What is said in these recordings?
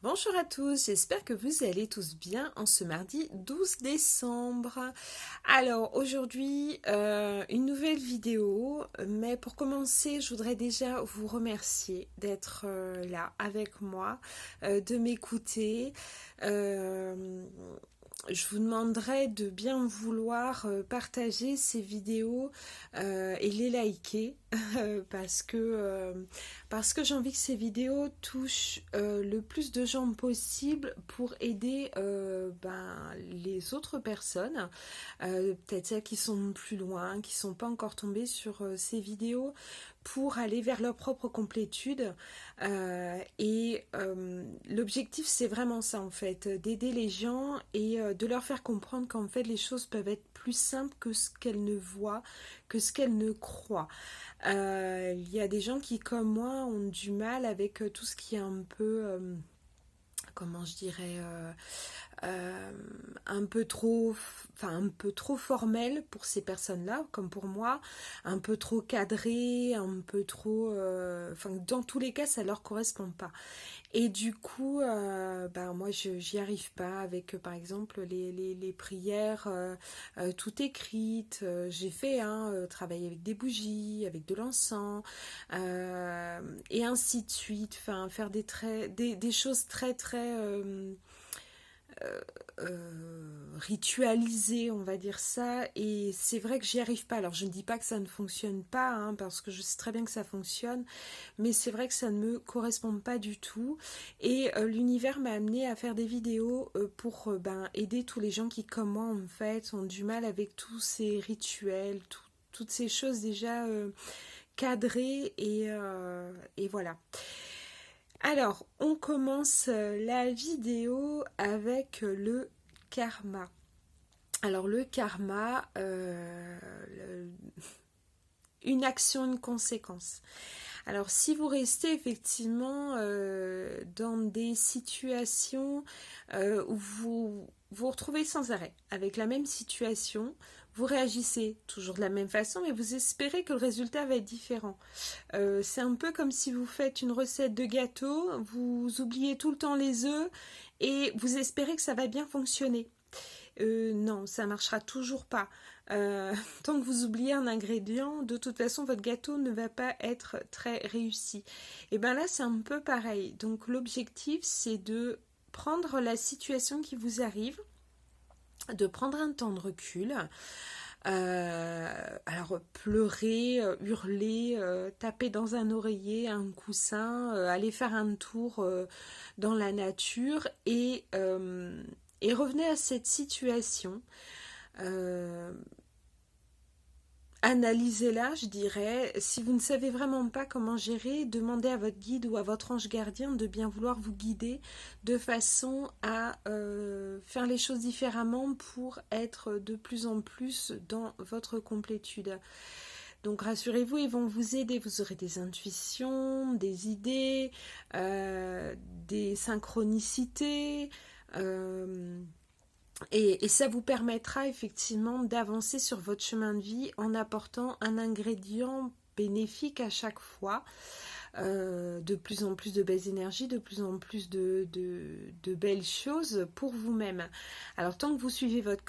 Bonjour à tous, j'espère que vous allez tous bien en ce mardi 12 décembre. Alors aujourd'hui, une nouvelle vidéo, mais pour commencer, je voudrais déjà vous remercier d'être là avec moi, de m'écouter. Euh, je vous demanderai de bien vouloir partager ces vidéos et les liker parce que j'ai envie que ces vidéos touchent le plus de gens possible pour aider les autres personnes, peut-être celles qui sont plus loin, qui ne sont pas encore tombées sur ces vidéos, pour aller vers leur propre complétude. L'objectif, c'est vraiment ça, en fait, d'aider les gens et de leur faire comprendre qu'en fait, les choses peuvent être plus simples que ce qu'elles ne voient, que ce qu'elles ne croient. Il y a des gens qui, comme moi, ont du mal avec tout ce qui est un peu, comment je dirais, euh, un peu trop formel pour ces personnes-là, comme pour moi, un peu trop cadré, un peu trop, dans tous les cas, ça leur correspond pas. Et du coup, moi, j'y arrive pas avec, par exemple, les prières tout écrites. J'ai fait travailler avec des bougies, avec de l'encens, et ainsi de suite. Enfin, faire des choses très, très ritualisé, on va dire ça, et c'est vrai que j'y arrive pas. Alors je ne dis pas que ça ne fonctionne pas, parce que je sais très bien que ça fonctionne, mais c'est vrai que ça ne me correspond pas du tout. Et l'univers m'a amené à faire des vidéos pour aider tous les gens qui, comme moi, en fait, ont du mal avec tous ces rituels, toutes ces choses déjà cadrées, et voilà. Alors, on commence la vidéo avec le karma. Alors, le karma, une action, une conséquence. Alors, si vous restez effectivement dans des situations où vous vous retrouvez sans arrêt avec la même situation, vous réagissez toujours de la même façon, mais vous espérez que le résultat va être différent. C'est un peu comme si vous faites une recette de gâteau, vous oubliez tout le temps les œufs et vous espérez que ça va bien fonctionner. Non, ça marchera toujours pas. Tant que vous oubliez un ingrédient, de toute façon, votre gâteau ne va pas être très réussi. Et bien là, c'est un peu pareil. Donc l'objectif, c'est de prendre la situation qui vous arrive, de prendre un temps de recul. Alors pleurer, hurler, taper dans un oreiller, un coussin, aller faire un tour dans la nature et revenez à cette situation. Euh, Analysez-la, je dirais. Si vous ne savez vraiment pas comment gérer, demandez à votre guide ou à votre ange gardien de bien vouloir vous guider de façon à faire les choses différemment pour être de plus en plus dans votre complétude. Donc rassurez-vous, ils vont vous aider. Vous aurez des intuitions, des idées, des synchronicités. euh, et ça vous permettra effectivement d'avancer sur votre chemin de vie en apportant un ingrédient bénéfique à chaque fois, de plus en plus de belles énergies, de plus en plus de belles choses pour vous-même. Alors tant que vous suivez votre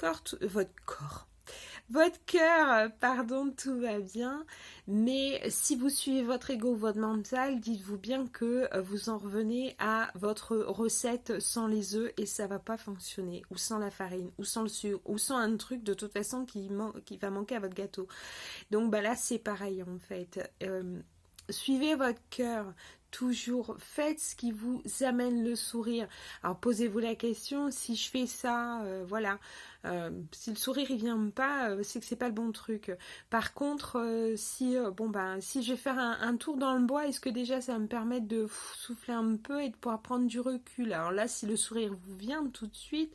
cœur, pardon, tout va bien. Mais si vous suivez votre ego ou votre mental, dites-vous bien que vous en revenez à votre recette sans les œufs et ça va pas fonctionner. Ou sans la farine, ou sans le sucre, ou sans un truc de toute façon qui va manquer à votre gâteau. Donc là, c'est pareil en fait. Suivez votre cœur. Toujours faites ce qui vous amène le sourire. Alors posez-vous la question, si je fais ça, voilà, si le sourire il vient pas, c'est que c'est pas le bon truc. Par contre, si je vais faire un tour dans le bois, est-ce que déjà ça va me permettre de souffler un peu et de pouvoir prendre du recul? Alors là, si le sourire vous vient tout de suite,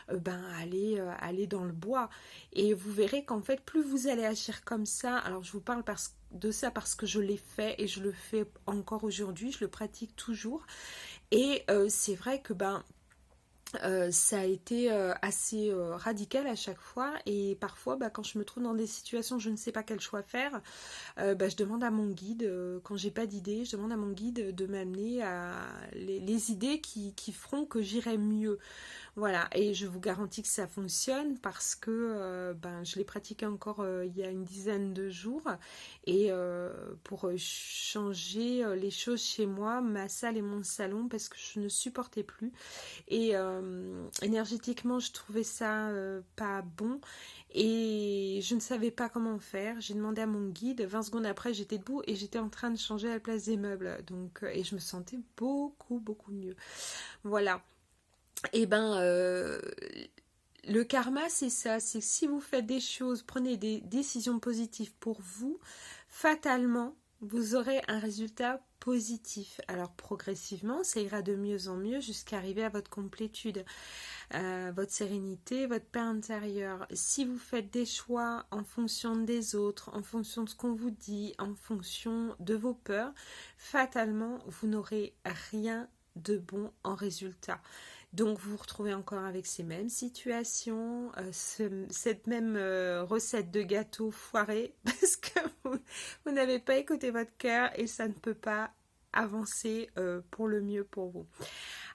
allez dans le bois et vous verrez qu'en fait, plus vous allez agir comme ça. Alors je vous parle de ça parce que je l'ai fait et je le fais encore aujourd'hui, je le pratique toujours et c'est vrai que Ça a été assez radical à chaque fois et parfois quand je me trouve dans des situations où je ne sais pas quel choix faire, je demande à mon guide, quand j'ai pas d'idée, je demande à mon guide de m'amener à les idées qui feront que j'irai mieux. Voilà, et je vous garantis que ça fonctionne parce que je l'ai pratiqué encore il y a une dizaine de jours et pour changer les choses chez moi, ma salle et mon salon parce que je ne supportais plus et énergétiquement je trouvais ça pas bon et je ne savais pas comment faire. J'ai demandé à mon guide, 20 secondes après j'étais debout et j'étais en train de changer la place des meubles donc, et je me sentais beaucoup mieux. Voilà. Et le karma, c'est ça, c'est que si vous faites des choses, prenez des décisions positives pour vous, fatalement, vous aurez un résultat positif. Alors progressivement, ça ira de mieux en mieux jusqu'à arriver à votre complétude, votre sérénité, votre paix intérieure. Si vous faites des choix en fonction des autres, en fonction de ce qu'on vous dit, en fonction de vos peurs, fatalement, vous n'aurez rien de bon en résultat. Donc vous vous retrouvez encore avec ces mêmes situations, cette même recette de gâteau foirée parce que vous n'avez pas écouté votre cœur et ça ne peut pas avancer pour le mieux pour vous.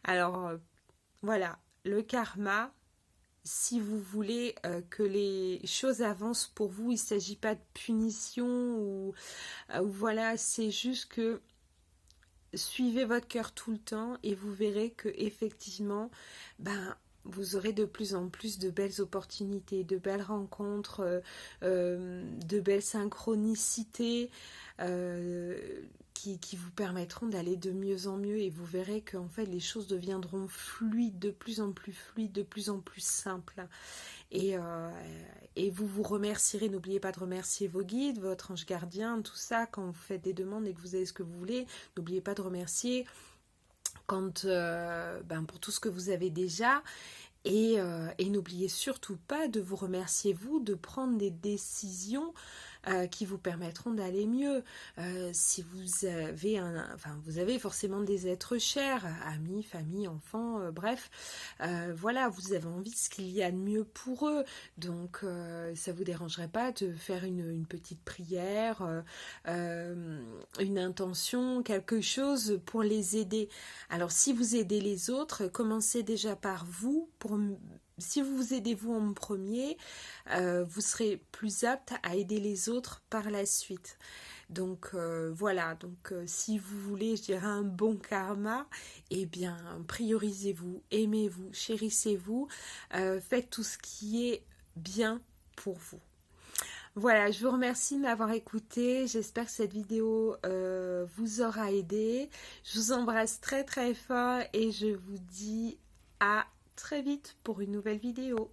Alors voilà, le karma, si vous voulez que les choses avancent pour vous, il ne s'agit pas de punition ou voilà, c'est juste que suivez votre cœur tout le temps et vous verrez que effectivement, vous aurez de plus en plus de belles opportunités, de belles rencontres, de belles synchronicités qui vous permettront d'aller de mieux en mieux et vous verrez qu'en fait les choses deviendront fluides, de plus en plus fluides, de plus en plus simples. Et vous vous remercierez, n'oubliez pas de remercier vos guides, votre ange gardien, tout ça, quand vous faites des demandes et que vous avez ce que vous voulez, n'oubliez pas de remercier quand, pour tout ce que vous avez déjà. Et n'oubliez surtout pas de vous remercier vous, de prendre des décisions qui vous permettront d'aller mieux. Si vous avez vous avez forcément des êtres chers, amis, famille, enfants, bref, voilà, vous avez envie de ce qu'il y a de mieux pour eux. Donc, ça vous dérangerait pas de faire une petite prière, une intention, quelque chose pour les aider. Alors, si vous aidez les autres, commencez déjà par vous. Si vous vous aidez vous en premier, vous serez plus apte à aider les autres par la suite. Donc voilà, si vous voulez, je dirais, un bon karma, eh bien priorisez-vous, aimez-vous, chérissez-vous, faites tout ce qui est bien pour vous. Voilà, je vous remercie de m'avoir écouté. J'espère que cette vidéo vous aura aidé. Je vous embrasse très fort et je vous dis à très vite pour une nouvelle vidéo.